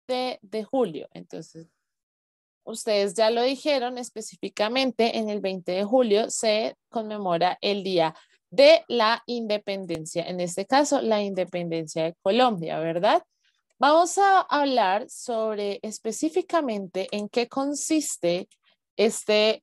de julio. Entonces, ustedes ya lo dijeron específicamente, en el 20 de julio se conmemora el Día de la Independencia, en este caso la independencia de Colombia, ¿verdad? Vamos a hablar sobre específicamente en qué consiste este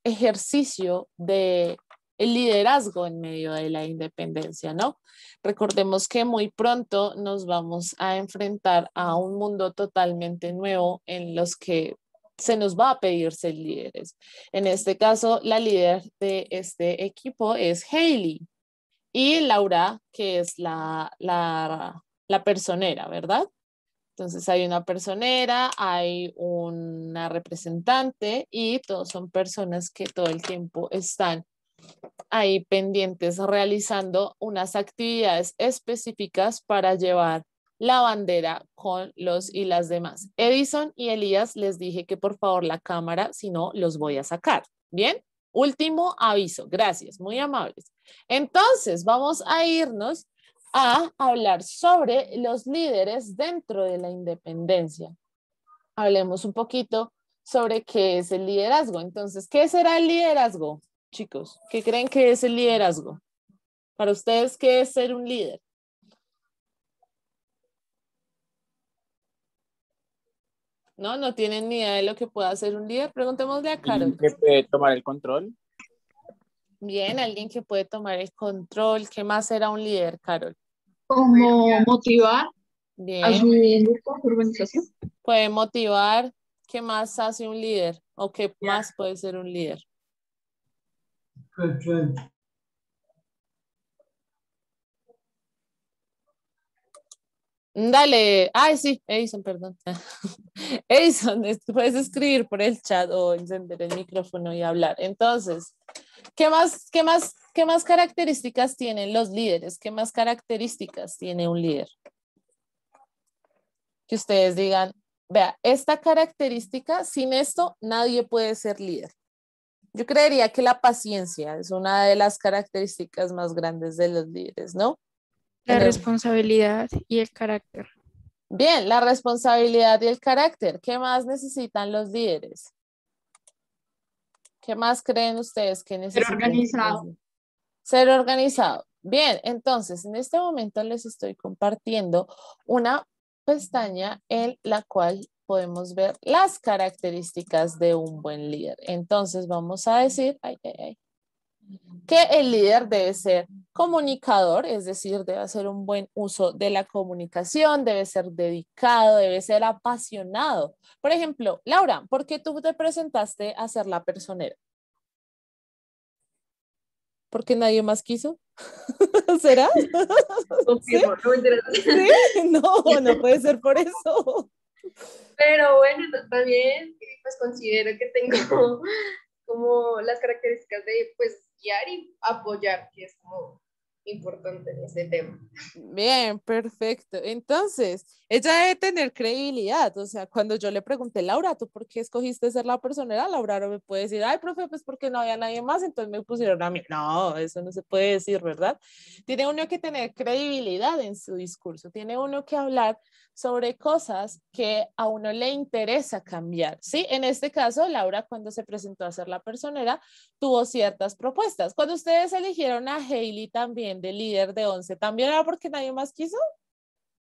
ejercicio de el liderazgo en medio de la independencia, ¿no? Recordemos que muy pronto nos vamos a enfrentar a un mundo totalmente nuevo en los que se nos va a pedir ser líderes. En este caso, la líder de este equipo es Hailey y Laura, que es la personera, ¿verdad? Entonces hay una personera, hay una representante y todos son personas que todo el tiempo están ahí pendientes realizando unas actividades específicas para llevar la bandera con los y las demás. Edison y Elías les dije que por favor la cámara, si no los voy a sacar. Bien, último aviso. Gracias, muy amables. Entonces vamos a irnos a hablar sobre los líderes dentro de la independencia. Hablemos un poquito sobre qué es el liderazgo. Entonces, ¿qué será el liderazgo, chicos? ¿Qué creen que es el liderazgo? Para ustedes, ¿qué es ser un líder? ¿No tienen ni idea de lo que pueda ser un líder? Preguntémosle a Carol. ¿Que puede tomar el control? Bien, alguien que puede tomar el control. ¿Qué más será un líder, Carol? Como motivar a Bien, su grupo, a su organización. puede motivar. ¿Qué más hace un líder? ¿O qué más puede ser un líder? Dale, ay sí, Edison, perdón. Edison, puedes escribir por el chat o encender el micrófono y hablar. Entonces, qué más características tienen los líderes? ¿Qué más características tiene un líder? Que ustedes digan, vea, esta característica, sin esto, nadie puede ser líder. Yo creería que la paciencia es una de las características más grandes de los líderes, ¿no? La responsabilidad y el carácter. Bien, la responsabilidad y el carácter. ¿Qué más necesitan los líderes? ¿Qué más creen ustedes que necesitan? Ser organizado. Ser organizado. Bien, entonces en este momento les estoy compartiendo una pestaña en la cual podemos ver las características de un buen líder. Entonces vamos a decir que el líder debe ser comunicador, es decir, debe hacer un buen uso de la comunicación, debe ser dedicado, debe ser apasionado. Por ejemplo, Laura, ¿por qué tú te presentaste a ser la personera? ¿Porque nadie más quiso? ¿Será? Confirmo, no me interesa. ¿Sí? No puede ser por eso. Pero bueno, también pues considero que tengo como las características de pues guiar y apoyar, que es como importante en este tema. Bien, perfecto. Entonces, ella debe tener credibilidad. O sea, cuando yo le pregunté, Laura, ¿tú por qué escogiste ser la personera? Laura no me puede decir, ay, profe, pues porque no había nadie más, entonces me pusieron a mí. No, eso no se puede decir, ¿verdad? Tiene uno que tener credibilidad en su discurso. Tiene uno que hablar sobre cosas que a uno le interesa cambiar. Sí, en este caso, Laura, cuando se presentó a ser la personera, tuvo ciertas propuestas. Cuando ustedes eligieron a Hailey también de líder de 11, ¿también era porque nadie más quiso?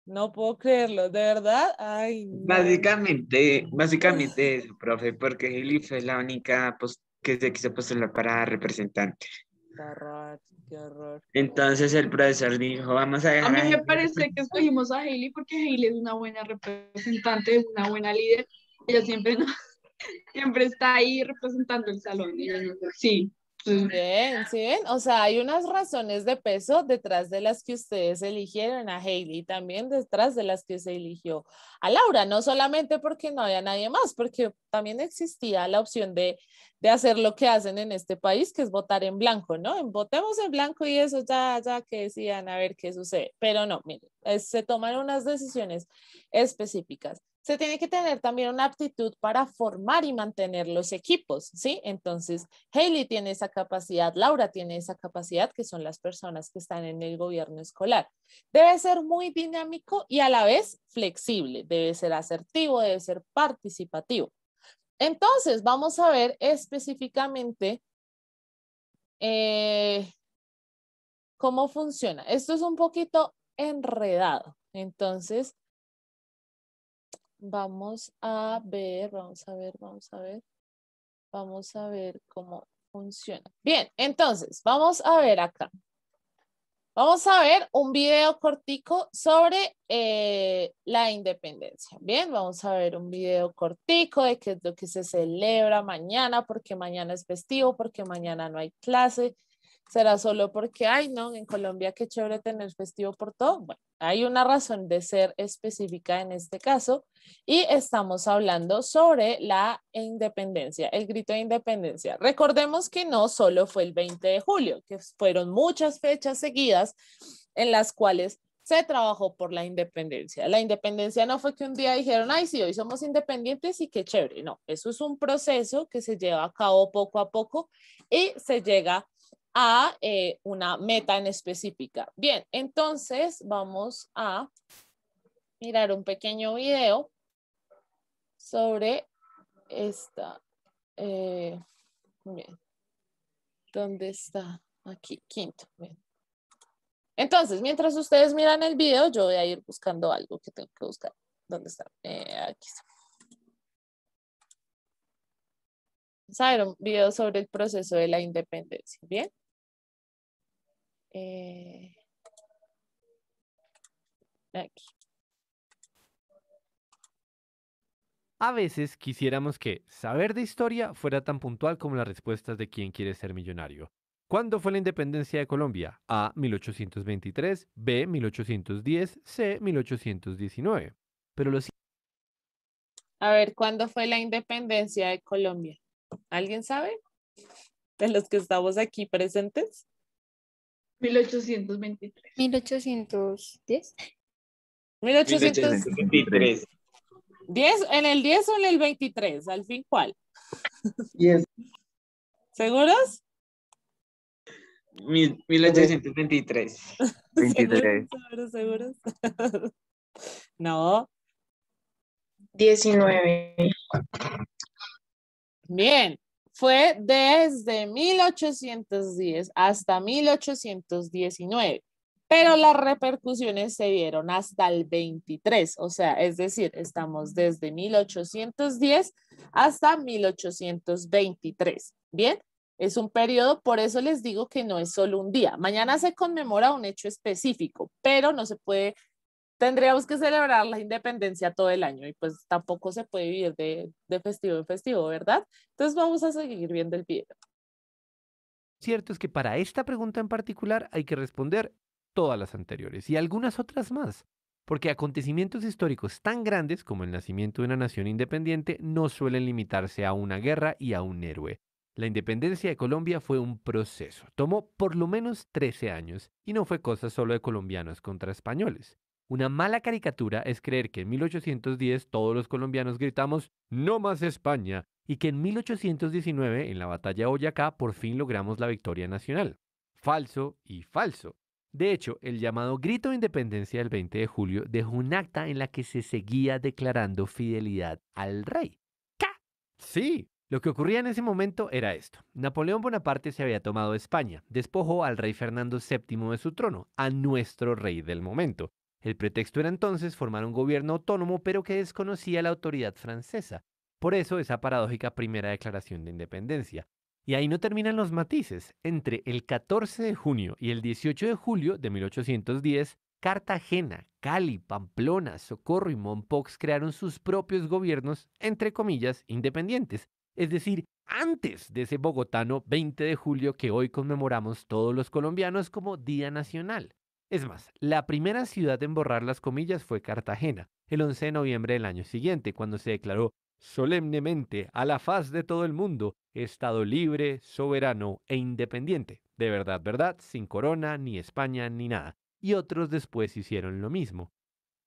No puedo creerlo, ¿de verdad? Ay, no. Básicamente eso, profe, porque Hailey fue la única pues, que se quiso postular para representante. Qué horror, qué horror. Entonces el profesor dijo, vamos a A dejar mí a me Hailey parece que escogimos a Hailey porque Hailey es una buena representante, una buena líder. Ella siempre, siempre está ahí representando el salón. Sí. Bien, ¿sí ven? O sea, hay unas razones de peso detrás de las que ustedes eligieron a Hailey, también detrás de las que se eligió a Laura, no solamente porque no había nadie más, porque también existía la opción de hacer lo que hacen en este país, que es votar en blanco, ¿no? Votemos en blanco y eso ya que decían a ver qué sucede, pero no, miren, se toman unas decisiones específicas. se tiene que tener también una aptitud para formar y mantener los equipos, ¿sí? Entonces, Hailey tiene esa capacidad, Laura tiene esa capacidad, que son las personas que están en el gobierno escolar. Debe ser muy dinámico y a la vez flexible, debe ser asertivo, debe ser participativo. Entonces, vamos a ver específicamente cómo funciona. Esto es un poquito enredado, entonces vamos a ver cómo funciona. Bien, entonces, vamos a ver acá. Vamos a ver un video cortico sobre la independencia. Bien, vamos a ver un video cortico de qué es lo que se celebra mañana, porque mañana es festivo, porque mañana no hay clase. ¿Será solo porque, ay, no, en Colombia qué chévere tener festivo por todo? Bueno, hay una razón de ser específica en este caso y estamos hablando sobre la independencia, el grito de independencia. Recordemos que no solo fue el 20 de julio, que fueron muchas fechas seguidas en las cuales se trabajó por la independencia. La independencia no fue que un día dijeron, ay, sí, hoy somos independientes y qué chévere. No, eso es un proceso que se lleva a cabo poco a poco y se llega a una meta en específica. Bien, entonces vamos a mirar un pequeño video sobre esta. Bien. ¿Dónde está? Aquí, quinto. Bien. Entonces, mientras ustedes miran el video, yo voy a ir buscando algo que tengo que buscar. ¿Dónde está? Aquí está. Vamos a ver un video sobre el proceso de la independencia. Bien. Aquí. A veces quisiéramos que saber de historia fuera tan puntual como las respuestas de quién quiere ser millonario. ¿Cuándo fue la independencia de Colombia? A. 1823, B. 1810, C. 1819. Pero lo A ver, ¿cuándo fue la independencia de Colombia? ¿Alguien sabe? De los que estamos aquí presentes. 1823. 1810. 1823. 10, ¿en el 10 o en el 23? Al fin, ¿cuál? 10. ¿Seguros? 1823. 23. ¿Seguros? No. 19. Bien. Fue desde 1810 hasta 1819. Pero las repercusiones se vieron hasta el 23, o sea, es decir, estamos desde 1810 hasta 1823, ¿bien? Es un periodo, por eso les digo que no es solo un día. Mañana se conmemora un hecho específico, pero no se puede, tendríamos que celebrar la independencia todo el año y pues tampoco se puede vivir de festivo en festivo, ¿verdad? Entonces vamos a seguir viendo el video. cierto es que para esta pregunta en particular hay que responder todas las anteriores y algunas otras más, porque acontecimientos históricos tan grandes como el nacimiento de una nación independiente no suelen limitarse a una guerra y a un héroe. La independencia de Colombia fue un proceso, tomó por lo menos 13 años y no fue cosa solo de colombianos contra españoles. Una mala caricatura es creer que en 1810 todos los colombianos gritamos ¡No más España! Y que en 1819, en la batalla de Boyacá, por fin logramos la victoria nacional. Falso y falso. De hecho, el llamado Grito de Independencia del 20 de julio dejó un acta en la que se seguía declarando fidelidad al rey. ¿Qué? Sí, lo que ocurría en ese momento era esto. Napoleón Bonaparte se había tomado España, despojó al rey Fernando VII de su trono, a nuestro rey del momento. El pretexto era entonces formar un gobierno autónomo, pero que desconocía la autoridad francesa. Por eso esa paradójica primera declaración de independencia. Y ahí no terminan los matices. Entre el 14 de junio y el 18 de julio de 1810, Cartagena, Cali, Pamplona, Socorro y Mompox crearon sus propios gobiernos, entre comillas, independientes. Es decir, antes de ese bogotano 20 de julio que hoy conmemoramos todos los colombianos como Día Nacional. Es más, la primera ciudad en borrar las comillas fue Cartagena, el 11 de noviembre del año siguiente, cuando se declaró solemnemente a la faz de todo el mundo, Estado libre, soberano e independiente. De verdad, verdad, sin corona, ni España, ni nada. Y otros después hicieron lo mismo.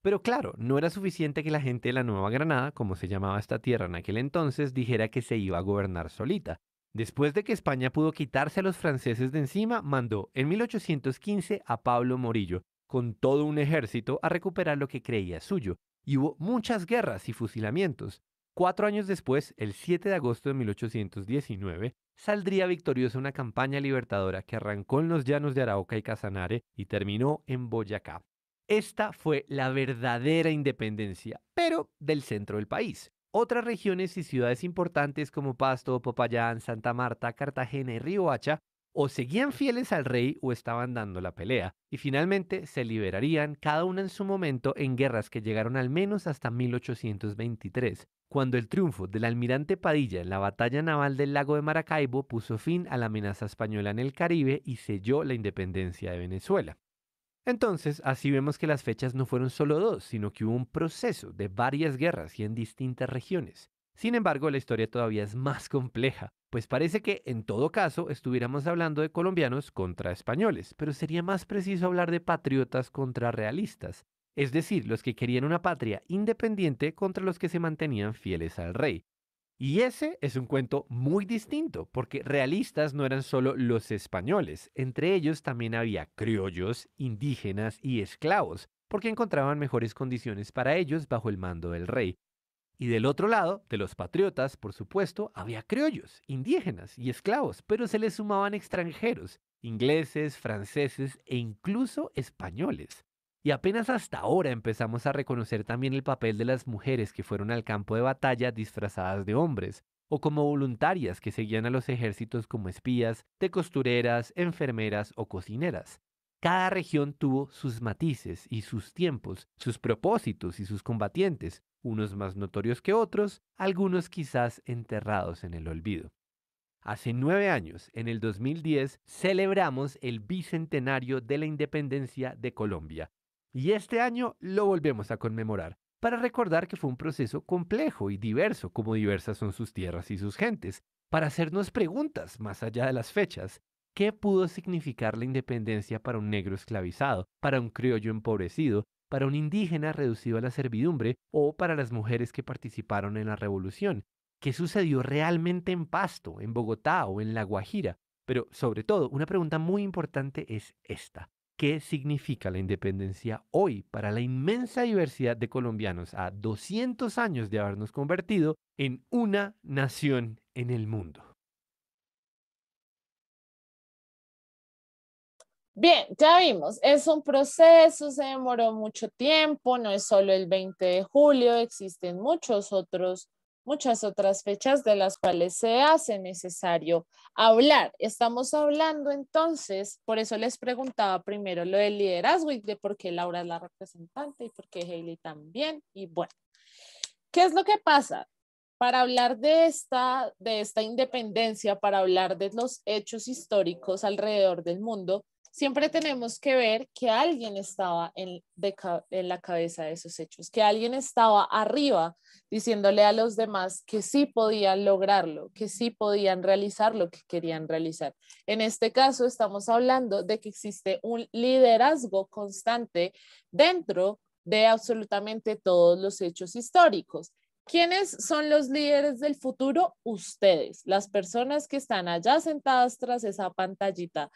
Pero claro, no era suficiente que la gente de la Nueva Granada, como se llamaba esta tierra en aquel entonces, dijera que se iba a gobernar solita. Después de que España pudo quitarse a los franceses de encima, mandó en 1815 a Pablo Morillo, con todo un ejército, a recuperar lo que creía suyo. Y hubo muchas guerras y fusilamientos. 4 años después, el 7 de agosto de 1819, saldría victoriosa una campaña libertadora que arrancó en los llanos de Arauca y Casanare y terminó en Boyacá. Esta fue la verdadera independencia, pero del centro del país. Otras regiones y ciudades importantes como Pasto, Popayán, Santa Marta, Cartagena y Riohacha o seguían fieles al rey o estaban dando la pelea, y finalmente se liberarían cada una en su momento en guerras que llegaron al menos hasta 1823, cuando el triunfo del almirante Padilla en la batalla naval del lago de Maracaibo puso fin a la amenaza española en el Caribe y selló la independencia de Venezuela. Entonces, así vemos que las fechas no fueron solo dos, sino que hubo un proceso de varias guerras y en distintas regiones. Sin embargo, la historia todavía es más compleja, pues parece que en todo caso estuviéramos hablando de colombianos contra españoles, pero sería más preciso hablar de patriotas contra realistas, es decir, los que querían una patria independiente contra los que se mantenían fieles al rey. Y ese es un cuento muy distinto, porque realistas no eran solo los españoles, entre ellos también había criollos, indígenas y esclavos, porque encontraban mejores condiciones para ellos bajo el mando del rey. Y del otro lado, de los patriotas, por supuesto, había criollos, indígenas y esclavos, pero se les sumaban extranjeros, ingleses, franceses e incluso españoles. Y apenas hasta ahora empezamos a reconocer también el papel de las mujeres que fueron al campo de batalla disfrazadas de hombres, o como voluntarias que seguían a los ejércitos como espías, de costureras, enfermeras o cocineras. Cada región tuvo sus matices y sus tiempos, sus propósitos y sus combatientes, unos más notorios que otros, algunos quizás enterrados en el olvido. Hace 9 años, en el 2010, celebramos el bicentenario de la independencia de Colombia. Y este año lo volvemos a conmemorar, para recordar que fue un proceso complejo y diverso, como diversas son sus tierras y sus gentes, para hacernos preguntas más allá de las fechas. ¿Qué pudo significar la independencia para un negro esclavizado, para un criollo empobrecido, para un indígena reducido a la servidumbre o para las mujeres que participaron en la revolución? ¿Qué sucedió realmente en Pasto, en Bogotá o en La Guajira? Pero sobre todo, una pregunta muy importante es esta. ¿Qué significa la independencia hoy para la inmensa diversidad de colombianos a 200 años de habernos convertido en una nación en el mundo? Bien, ya vimos, es un proceso, se demoró mucho tiempo, no es solo el 20 de julio, existen muchas otras fechas de las cuales se hace necesario hablar. Estamos hablando entonces, por eso les preguntaba primero lo del liderazgo y de por qué Laura es la representante y por qué Hailey también. Y bueno, ¿qué es lo que pasa? Para hablar de esta independencia, para hablar de los hechos históricos alrededor del mundo, siempre tenemos que ver que alguien estaba en la cabeza de esos hechos, que alguien estaba arriba diciéndole a los demás que sí podían lograrlo, que sí podían realizar lo que querían realizar. En este caso estamos hablando de que existe un liderazgo constante dentro de absolutamente todos los hechos históricos. ¿Quiénes son los líderes del futuro? Ustedes, las personas que están allá sentadas tras esa pantallita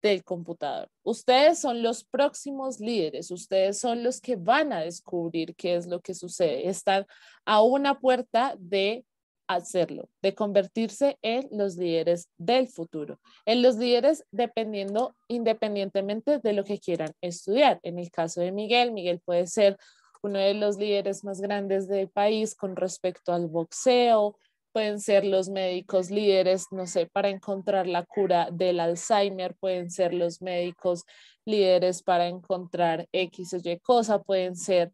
del computador. Ustedes son los próximos líderes, ustedes son los que van a descubrir qué es lo que sucede. Están a una puerta de hacerlo, de convertirse en los líderes del futuro, en los líderes independientemente de lo que quieran estudiar. En el caso de Miguel, Miguel puede ser uno de los líderes más grandes del país con respecto al boxeo. Pueden ser los médicos líderes, no sé, para encontrar la cura del Alzheimer, pueden ser los médicos líderes para encontrar X o Y cosa, pueden ser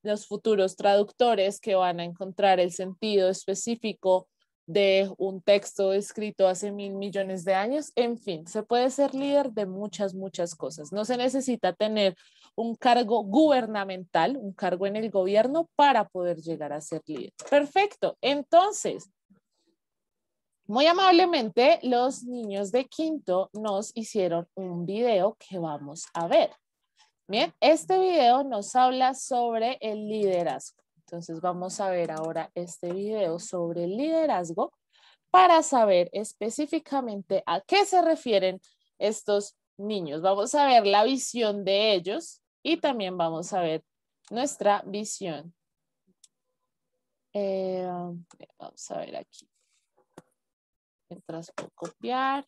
los futuros traductores que van a encontrar el sentido específico de un texto escrito hace 1.000 millones de años. En fin, se puede ser líder de muchas cosas. No se necesita tener un cargo gubernamental, un cargo en el gobierno para poder llegar a ser líder. Perfecto. Entonces, muy amablemente, los niños de quinto nos hicieron un video que vamos a ver. Bien, este video nos habla sobre el liderazgo. Entonces vamos a ver ahora este video sobre el liderazgo para saber específicamente a qué se refieren estos niños. Vamos a ver la visión de ellos y también vamos a ver nuestra visión. Vamos a ver aquí. Mientras puedo copiar.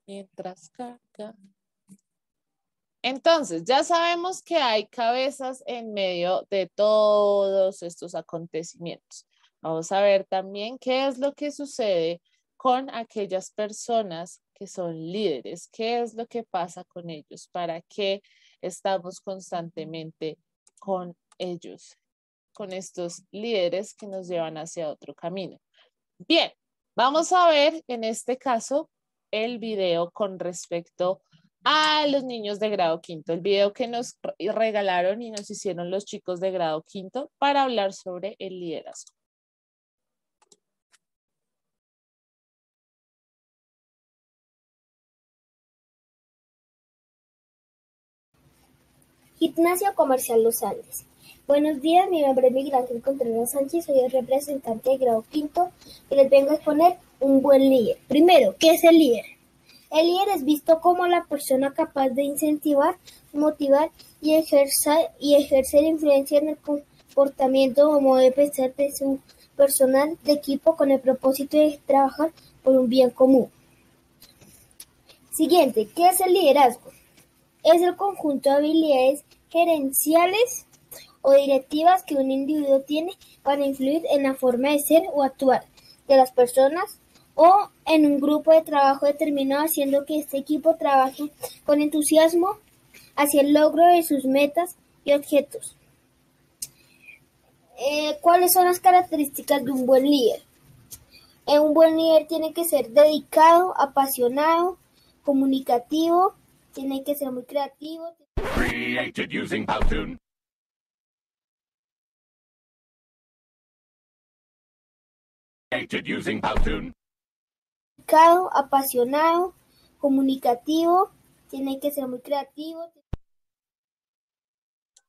Mientras carga. Entonces, ya sabemos que hay cabezas en medio de todos estos acontecimientos. Vamos a ver también qué es lo que sucede con aquellas personas que son líderes, qué es lo que pasa con ellos, para qué estamos constantemente con ellos, con estos líderes que nos llevan hacia otro camino. Bien, vamos a ver en este caso el video con respecto a los niños de grado quinto, el video que nos regalaron y nos hicieron los chicos de grado quinto para hablar sobre el liderazgo. Gimnasio Comercial Los Andes. Buenos días, mi nombre es Miguel Ángel Contreras Sánchez, soy el representante de grado quinto y les vengo a exponer un buen líder. Primero, ¿qué es el líder? El líder es visto como la persona capaz de incentivar, motivar y ejercer influencia en el comportamiento o modo de pensar de su personal de equipo con el propósito de trabajar por un bien común. Siguiente, ¿qué es el liderazgo? Es el conjunto de habilidades gerenciales o directivas que un individuo tiene para influir en la forma de ser o actuar de las personas o en un grupo de trabajo determinado, haciendo que este equipo trabaje con entusiasmo hacia el logro de sus metas y objetos. ¿Cuáles son las características de un buen líder? Un buen líder tiene que ser dedicado, apasionado, comunicativo, tiene que ser muy creativo. Created using Powtoon. Created using Powtoon. Dedicado, apasionado, comunicativo, tiene que ser muy creativo.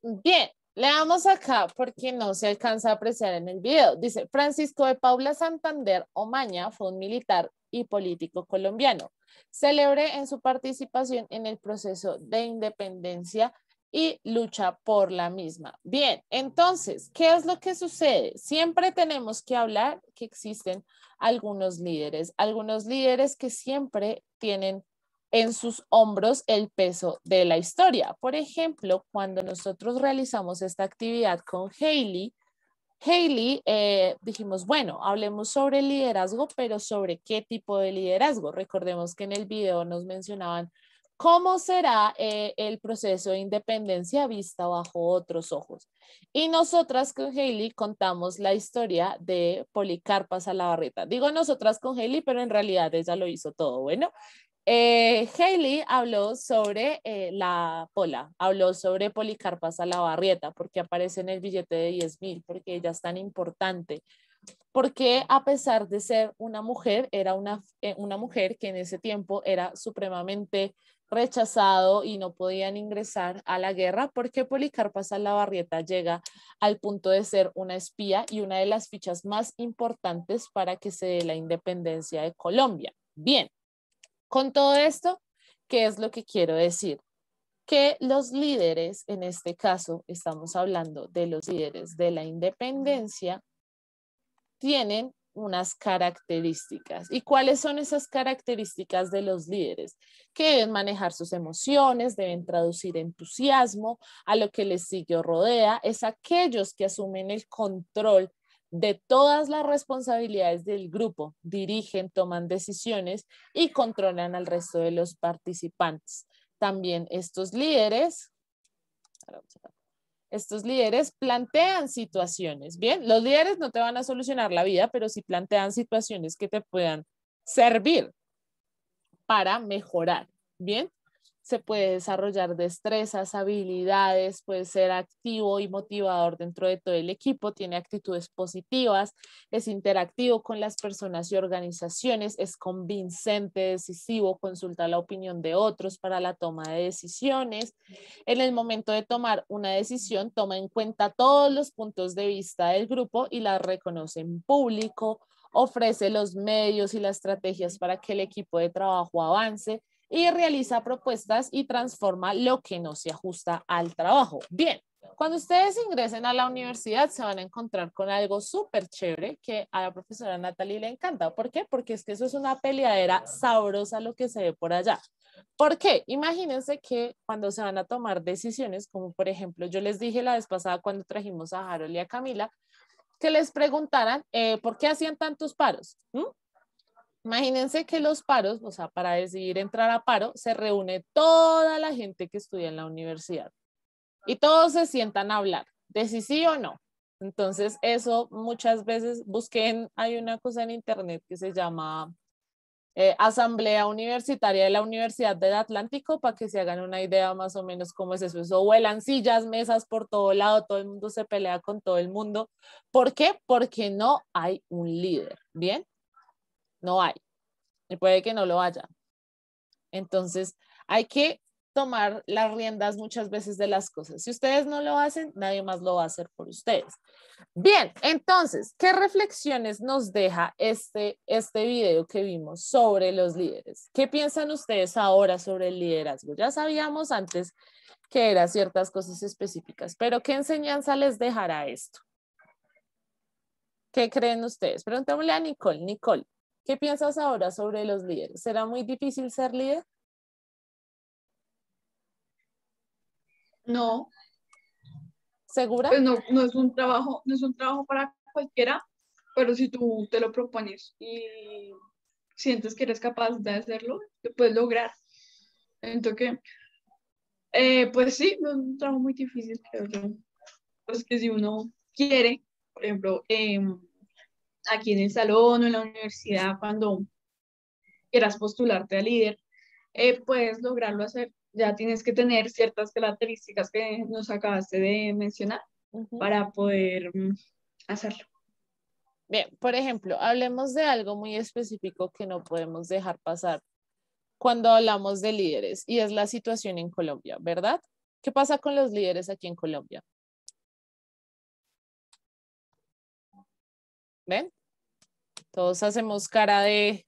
Bien, leamos acá porque no se alcanza a apreciar en el video. Dice, Francisco de Paula Santander Omaña fue un militar y político colombiano. Célebre en su participación en el proceso de independencia y lucha por la misma. Bien, entonces, ¿qué es lo que sucede? Siempre tenemos que hablar que existen algunos líderes que siempre tienen en sus hombros el peso de la historia. Por ejemplo, cuando nosotros realizamos esta actividad con Hailey, dijimos, bueno, hablemos sobre el liderazgo, pero sobre qué tipo de liderazgo. Recordemos que en el video nos mencionaban cómo será el proceso de independencia vista bajo otros ojos. Y nosotras con Hailey contamos la historia de Policarpa Salabarrieta. Digo nosotras con Hailey, pero en realidad ella lo hizo todo. Bueno, Hailey habló sobre la Pola, habló sobre Policarpa Salabarrieta, porque aparece en el billete de 10.000, porque ella es tan importante, porque a pesar de ser una mujer, era una mujer que en ese tiempo era supremamente rechazado y no podían ingresar a la guerra, porque Policarpa Salabarrieta llega al punto de ser una espía y una de las fichas más importantes para que se dé la independencia de Colombia. Bien. Con todo esto, ¿qué es lo que quiero decir? Que los líderes, en este caso estamos hablando de los líderes de la independencia, tienen unas características. ¿Y cuáles son esas características de los líderes? Que deben manejar sus emociones, deben traducir entusiasmo a lo que les sigue o rodea. Es aquellos que asumen el control de todas las responsabilidades del grupo, dirigen, toman decisiones y controlan al resto de los participantes. También estos líderes plantean situaciones. Bien, los líderes no te van a solucionar la vida, pero sí plantean situaciones que te puedan servir para mejorar. Bien, se puede desarrollar destrezas, habilidades, puede ser activo y motivador dentro de todo el equipo, tiene actitudes positivas, es interactivo con las personas y organizaciones, es convincente, decisivo, consulta la opinión de otros para la toma de decisiones. En el momento de tomar una decisión, toma en cuenta todos los puntos de vista del grupo y las reconoce en público, ofrece los medios y las estrategias para que el equipo de trabajo avance y realiza propuestas y transforma lo que no se ajusta al trabajo. Bien, cuando ustedes ingresen a la universidad se van a encontrar con algo súper chévere que a la profesora Natalie le encanta. ¿Por qué? Porque es que eso es una peleadera sabrosa lo que se ve por allá. ¿Por qué? Imagínense que cuando se van a tomar decisiones, como por ejemplo yo les dije la vez pasada cuando trajimos a Harold y a Camila, que les preguntaran ¿por qué hacían tantos paros? Imagínense que los paros, o sea, para decidir entrar a paro, se reúne toda la gente que estudia en la universidad y todos se sientan a hablar, de si sí o no. Entonces, eso muchas veces busquen, hay una cosa en internet que se llama Asamblea Universitaria de la Universidad del Atlántico para que se hagan una idea más o menos cómo es eso. Eso vuelan sillas, mesas por todo lado, todo el mundo se pelea con todo el mundo. ¿Por qué? Porque no hay un líder, ¿bien? No hay. Y puede que no lo haya. Entonces, hay que tomar las riendas muchas veces de las cosas. Si ustedes no lo hacen, nadie más lo va a hacer por ustedes. Bien, entonces, ¿qué reflexiones nos deja este video que vimos sobre los líderes? ¿Qué piensan ustedes ahora sobre el liderazgo? Ya sabíamos antes que eran ciertas cosas específicas, pero ¿qué enseñanza les dejará esto? ¿Qué creen ustedes? Preguntémosle a Nicole. Nicole, ¿qué piensas ahora sobre los líderes? ¿Será muy difícil ser líder? No, ¿Segura? pues no es un trabajo, no es un trabajo para cualquiera, pero si tú te lo propones y sientes que eres capaz de hacerlo, lo puedes lograr. Entonces, pues sí, no es un trabajo muy difícil, creo yo. Pues que si uno quiere, por ejemplo, aquí en el salón o en la universidad, cuando quieras postularte a líder, puedes lograrlo hacer. Ya tienes que tener ciertas características que nos acabaste de mencionar para poder hacerlo. Bien, por ejemplo, hablemos de algo muy específico que no podemos dejar pasar cuando hablamos de líderes y es la situación en Colombia, ¿verdad? ¿Qué pasa con los líderes aquí en Colombia? ¿Ven? Todos hacemos cara de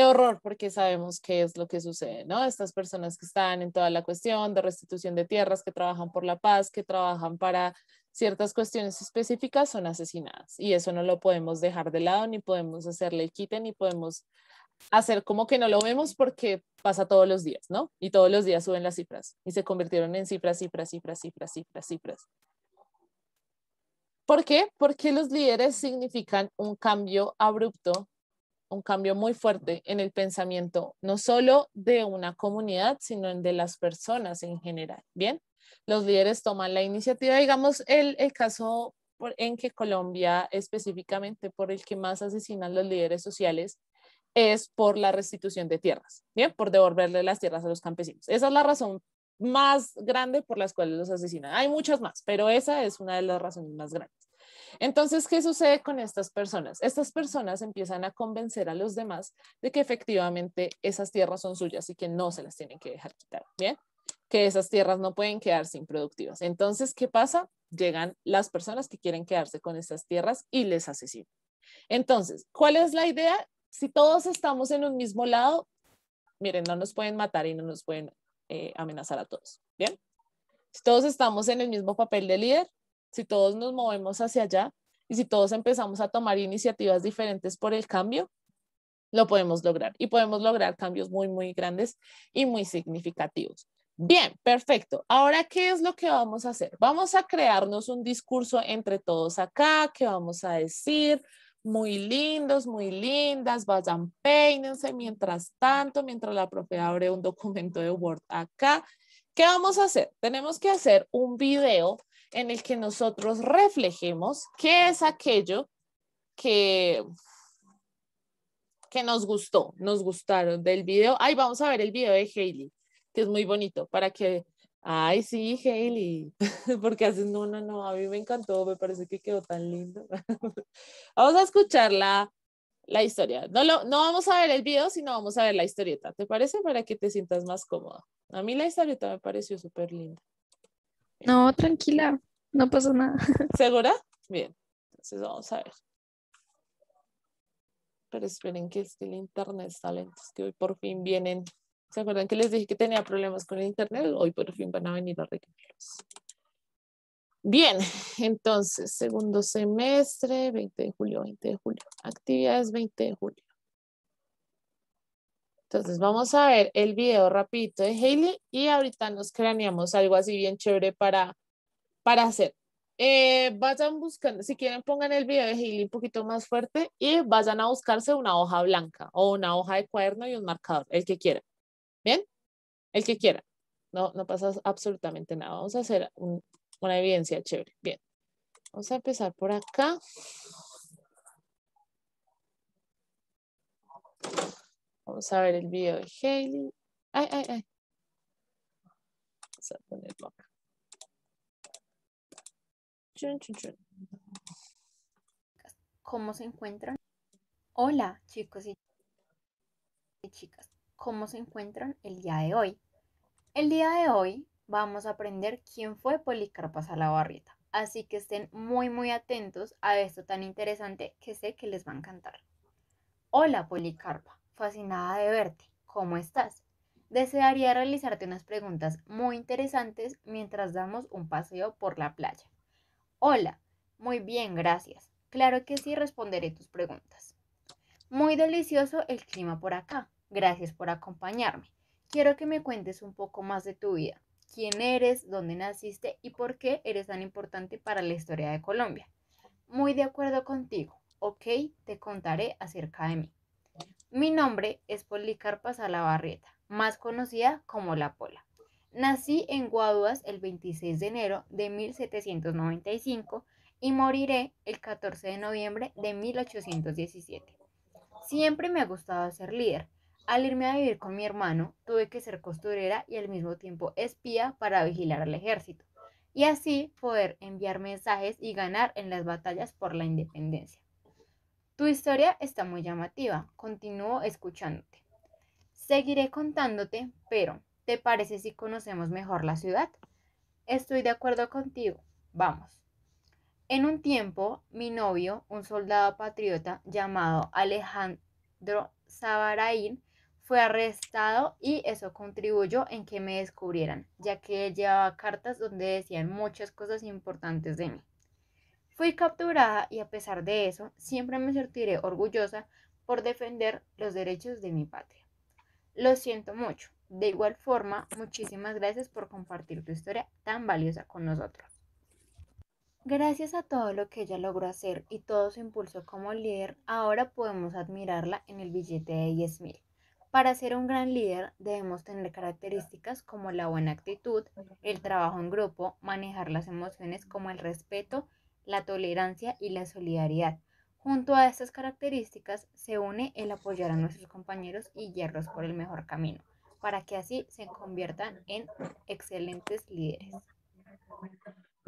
horror porque sabemos qué es lo que sucede, ¿no? Estas personas que están en toda la cuestión de restitución de tierras, que trabajan por la paz, que trabajan para ciertas cuestiones específicas, son asesinadas. Y eso no lo podemos dejar de lado, ni podemos hacerle el quite, ni podemos hacer como que no lo vemos porque pasa todos los días, ¿no? Y todos los días suben las cifras y se convirtieron en cifras. ¿Por qué? Porque los líderes significan un cambio abrupto, un cambio muy fuerte en el pensamiento, no solo de una comunidad, sino de las personas en general. Bien, los líderes toman la iniciativa, digamos, el caso en que Colombia específicamente por el que más asesinan los líderes sociales es por la restitución de tierras, bien, por devolverle las tierras a los campesinos. Esa es la razón más grande por las cuales los asesinan. Hay muchas más, pero esa es una de las razones más grandes. Entonces, ¿qué sucede con estas personas? Estas personas empiezan a convencer a los demás de que efectivamente esas tierras son suyas y que no se las tienen que dejar quitar, ¿bien? Que esas tierras no pueden quedarse improductivas. Entonces, ¿qué pasa? Llegan las personas que quieren quedarse con estas tierras y les asesinan. Entonces, ¿cuál es la idea? Si todos estamos en un mismo lado, miren, no nos pueden matar y no nos pueden amenazar a todos, ¿bien? Si todos estamos en el mismo papel de líder, si todos nos movemos hacia allá y si todos empezamos a tomar iniciativas diferentes por el cambio, lo podemos lograr y podemos lograr cambios muy, muy grandes y muy significativos. Bien, perfecto. Ahora, ¿qué es lo que vamos a hacer? Vamos a crearnos un discurso entre todos acá, que vamos a decir muy lindos, muy lindas, vayan, peínense mientras tanto, mientras la profe abre un documento de Word acá. ¿Qué vamos a hacer? Tenemos que hacer un video en el que nosotros reflejemos qué es aquello que nos gustaron del video. Ay, vamos a ver el video de Hailey, que es muy bonito, para que, ay, sí, Hailey, porque haces, no, a mí me encantó, me parece que quedó tan lindo. Vamos a escuchar la historia. No vamos a ver el video, sino vamos a ver la historieta, ¿te parece? Para que te sientas más cómoda. A mí la historieta me pareció súper linda. No, tranquila, no pasa nada. ¿Segura? Bien, entonces vamos a ver. Pero esperen que es que el internet está lento, es que hoy por fin vienen. ¿Se acuerdan que les dije que tenía problemas con el internet? Hoy por fin van a venir a arreglarlos. Bien, entonces, segundo semestre, 20 de julio, 20 de julio. Actividades 20 de julio. Entonces, vamos a ver el video rapidito de Hailey y ahorita nos craneamos algo así bien chévere para hacer. Vayan buscando, si quieren pongan el video de Hailey un poquito más fuerte y vayan a buscarse una hoja blanca o una hoja de cuaderno y un marcador, el que quiera. ¿Bien? El que quiera. No pasa absolutamente nada. Vamos a hacer una evidencia chévere. Bien. Vamos a empezar por acá. Vamos a ver el video de Hailey. Ay. Vamos a ponerlo acá. Chun. ¿Cómo se encuentran? Hola, chicos y chicas. ¿Cómo se encuentran el día de hoy? El día de hoy vamos a aprender quién fue Policarpa Salabarrieta. Así que estén muy atentos a esto tan interesante que sé que les va a encantar. Hola, Policarpa. Fascinada de verte. ¿Cómo estás? Desearía realizarte unas preguntas muy interesantes mientras damos un paseo por la playa. Hola, muy bien, gracias. Claro que sí, responderé tus preguntas. Muy delicioso el clima por acá. Gracias por acompañarme. Quiero que me cuentes un poco más de tu vida. ¿Quién eres? ¿Dónde naciste? ¿Y por qué eres tan importante para la historia de Colombia? Muy de acuerdo contigo. Ok, te contaré acerca de mí. Mi nombre es Policarpa Salabarrieta, más conocida como La Pola. Nací en Guaduas el 26 de enero de 1795 y moriré el 14 de noviembre de 1817. Siempre me ha gustado ser líder. Al irme a vivir con mi hermano, tuve que ser costurera y al mismo tiempo espía para vigilar al ejército, y así poder enviar mensajes y ganar en las batallas por la independencia. Tu historia está muy llamativa. Continúo escuchándote. Seguiré contándote, pero ¿te parece si conocemos mejor la ciudad? Estoy de acuerdo contigo. Vamos. En un tiempo, mi novio, un soldado patriota llamado Alejandro Sabarain, fue arrestado y eso contribuyó en que me descubrieran, ya que él llevaba cartas donde decían muchas cosas importantes de mí. Fui capturada y a pesar de eso, siempre me sentiré orgullosa por defender los derechos de mi patria. Lo siento mucho. De igual forma, muchísimas gracias por compartir tu historia tan valiosa con nosotros. Gracias a todo lo que ella logró hacer y todo su impulso como líder, ahora podemos admirarla en el billete de 10.000. Para ser un gran líder debemos tener características como la buena actitud, el trabajo en grupo, manejar las emociones como el respeto, la tolerancia y la solidaridad. Junto a estas características se une el apoyar a nuestros compañeros y guiarlos por el mejor camino, para que así se conviertan en excelentes líderes.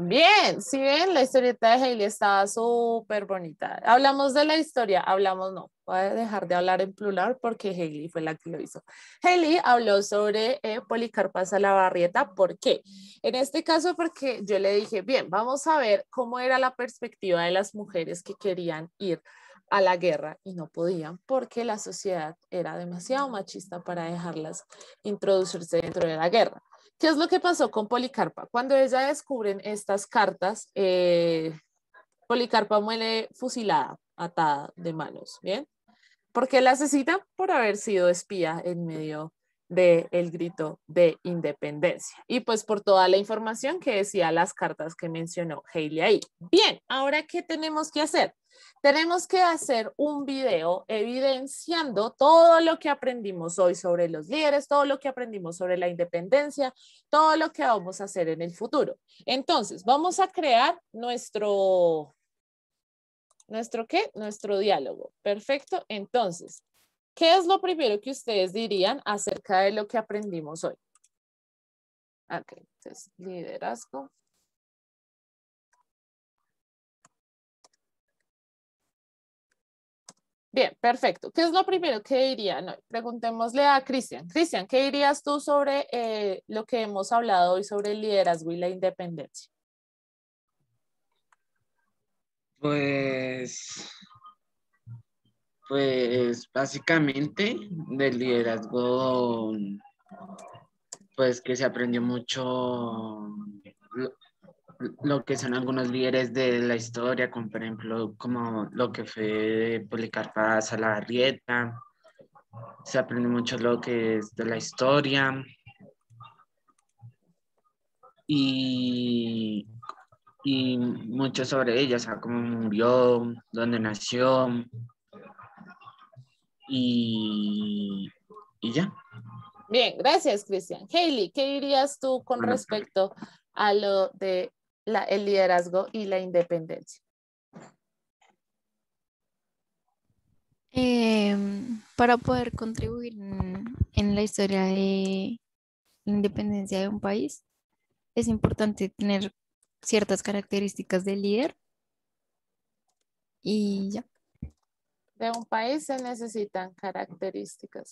Bien, si ven, la historieta de Hailey estaba súper bonita. Hablamos de la historia, no. Voy a dejar de hablar en plural porque Hailey fue la que lo hizo. Hailey habló sobre Policarpa Salabarrieta. ¿Por qué? En este caso, porque yo le dije, bien, vamos a ver cómo era la perspectiva de las mujeres que querían ir a la guerra y no podían porque la sociedad era demasiado machista para dejarlas introducirse dentro de la guerra. ¿Qué es lo que pasó con Policarpa? Cuando ella descubren estas cartas, Policarpa muere fusilada, atada de manos, ¿bien? ¿Por qué la asesinan? Por haber sido espía en medio del grito de independencia. Y pues por toda la información que decía las cartas que mencionó Hailey ahí. Bien, ahora, ¿qué tenemos que hacer? Tenemos que hacer un video evidenciando todo lo que aprendimos hoy sobre los líderes, todo lo que aprendimos sobre la independencia, todo lo que vamos a hacer en el futuro. Entonces, vamos a crear nuestro ¿qué? Nuestro diálogo. Perfecto. Entonces, ¿qué es lo primero que ustedes dirían acerca de lo que aprendimos hoy? Ok, entonces liderazgo. Bien, perfecto. ¿Qué es lo primero que diría? No, preguntémosle a Cristian. Cristian, ¿qué dirías tú sobre lo que hemos hablado hoy sobre el liderazgo y la independencia? Pues, pues básicamente del liderazgo, pues que se aprendió mucho lo, lo que son algunos líderes de la historia, como por ejemplo como lo que fue Policarpa Salarrieta. Se aprende mucho lo que es de la historia y, y mucho sobre ella, o sea, cómo murió, dónde nació y, y ya. Bien, gracias, Cristian. Hailey, ¿qué dirías tú con Bueno, respecto a lo de el liderazgo y la independencia? Para poder contribuir en la historia de la independencia de un país, es importante tener ciertas características de líder y ya. De un país se necesitan características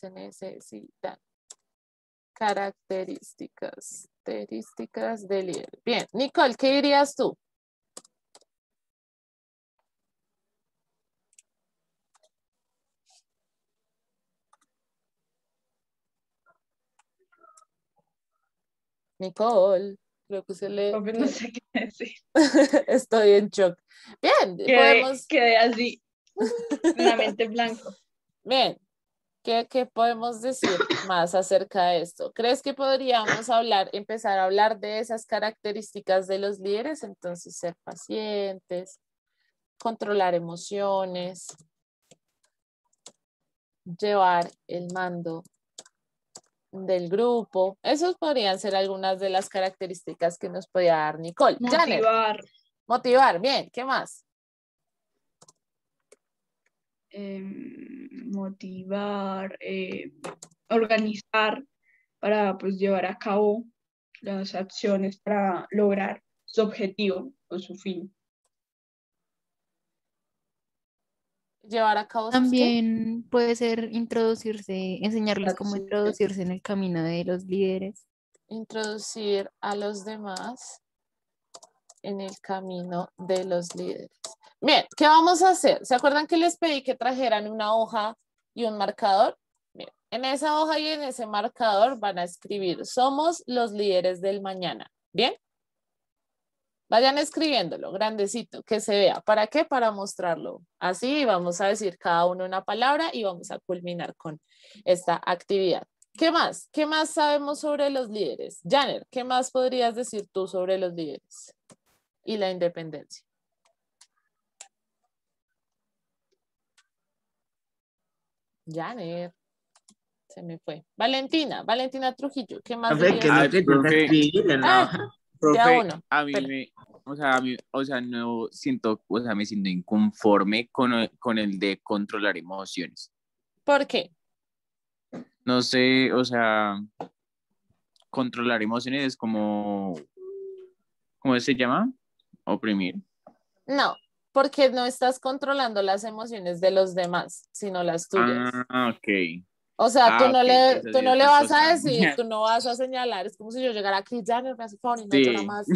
de líder. Bien, Nicole, ¿qué dirías tú? Nicole, creo que se le... Obvio, no sé qué decir. Estoy en shock. Bien, podemos... Quedé así, una mente blanco. Bien, ¿qué podemos decir más acerca de esto? ¿Crees que podríamos empezar a hablar de esas características de los líderes? Entonces, ser pacientes, controlar emociones, llevar el mando del grupo. Esas podrían ser algunas de las características que nos podía dar Nicole. Janet, motivar, bien, ¿qué más? Motivar, organizar para pues llevar a cabo las acciones para lograr su objetivo o su fin. Llevar a cabo sus ¿qué? También puede ser introducirse, enseñarles cómo introducirse en el camino de los líderes. Introducir a los demás en el camino de los líderes. Bien, ¿qué vamos a hacer? ¿Se acuerdan que les pedí que trajeran una hoja y un marcador? Bien, en esa hoja y en ese marcador van a escribir: somos los líderes del mañana. ¿Bien? Vayan escribiéndolo, grandecito, que se vea. ¿Para qué? Para mostrarlo. Así vamos a decir cada uno una palabra y vamos a culminar con esta actividad. ¿Qué más? ¿Qué más sabemos sobre los líderes? Janer, ¿qué más podrías decir tú sobre los líderes y la independencia? Janer, se me fue. Valentina Trujillo, ¿qué más Profe, ¿qué es dirías? lo que toca escribir en la hoja? Ya uno. A mí o sea, no siento, o sea, me siento inconforme con el de controlar emociones. ¿Por qué? No sé, o sea, controlar emociones es como, ¿cómo se llama? Oprimir. No, porque no estás controlando las emociones de los demás, sino las tuyas. Ah, ok. O sea, tú no le vas a cosa. decir, tú no vas a señalar, es como si yo llegara aquí, Janet, me hace favor y no Sí. llora más.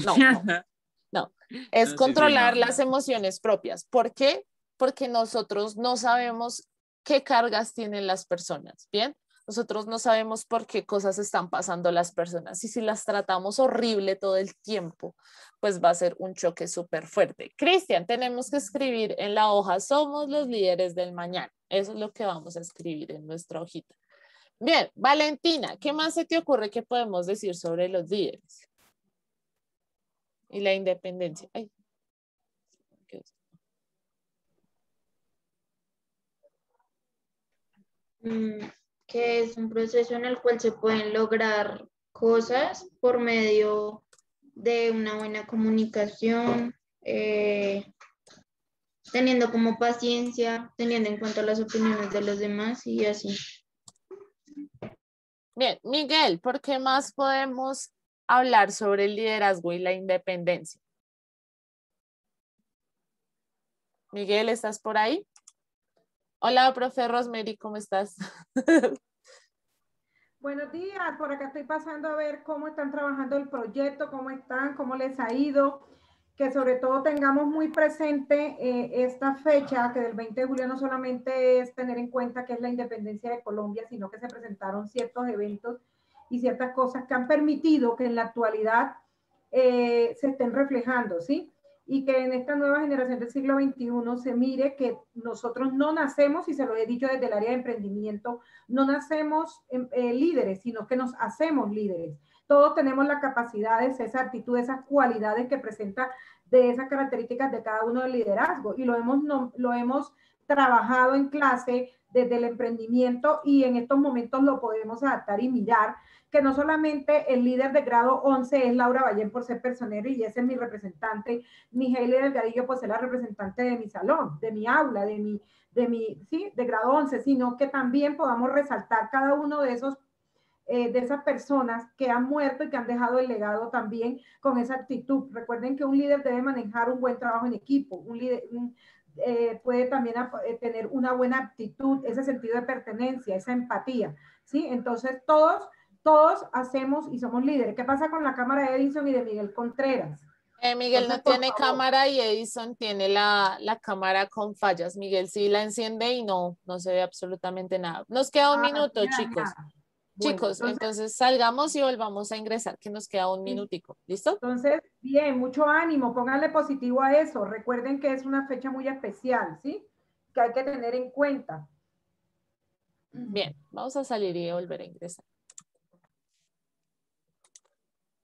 No. Es No, controlar no. las emociones propias. ¿Por qué? Porque nosotros no sabemos qué cargas tienen las personas, ¿bien? Nosotros no sabemos por qué cosas están pasando las personas y si las tratamos horrible todo el tiempo, pues va a ser un choque súper fuerte. Cristian, tenemos que escribir en la hoja: somos los líderes del mañana. Eso es lo que vamos a escribir en nuestra hojita. Bien, Valentina, ¿qué más se te ocurre que podemos decir sobre los líderes y la independencia? Ay. Que es un proceso en el cual se pueden lograr cosas por medio de una buena comunicación, teniendo como paciencia, teniendo en cuenta las opiniones de los demás y así. Bien, Miguel, ¿por qué más podemos hablar sobre el liderazgo y la independencia. Miguel, ¿estás por ahí? Hola, profe Rosemary, ¿cómo estás? Buenos días, por acá estoy pasando a ver cómo están trabajando el proyecto, cómo están, cómo les ha ido, que sobre todo tengamos muy presente esta fecha, que del 20 de julio no solamente es tener en cuenta que es la independencia de Colombia, sino que se presentaron ciertos eventos y ciertas cosas que han permitido que en la actualidad se estén reflejando, ¿sí? Y que en esta nueva generación del siglo XXI se mire que nosotros no nacemos, y se lo he dicho desde el área de emprendimiento, no nacemos líderes, sino que nos hacemos líderes. Todos tenemos las capacidades, esa actitud, esas cualidades que presenta de esas características de cada uno del liderazgo. Y lo hemos trabajado en clase desde el emprendimiento y en estos momentos lo podemos adaptar y mirar que no solamente el líder de grado 11 es Laura Ballén por ser personero y ese es mi representante, ni Hailey Delgadillo por ser la representante de mi salón, de mi aula, de grado 11, sino que también podamos resaltar cada uno de esas personas que han muerto y que han dejado el legado también con esa actitud. Recuerden que un líder debe manejar un buen trabajo en equipo, un líder puede también tener una buena actitud, ese sentido de pertenencia, esa empatía, ¿sí? Entonces todos hacemos y somos líderes. ¿Qué pasa con la cámara de Edison y de Miguel Contreras? Miguel Entonces, no tiene cámara y Edison tiene la cámara con fallas. Miguel sí la enciende y no se ve absolutamente nada. Nos queda un minuto, chicos. Bueno, Chicos, entonces salgamos y volvamos a ingresar, que nos queda un minutico. ¿Listo? Entonces, bien, mucho ánimo, pónganle positivo a eso. Recuerden que es una fecha muy especial, ¿sí? Que hay que tener en cuenta. Bien, vamos a salir y volver a ingresar.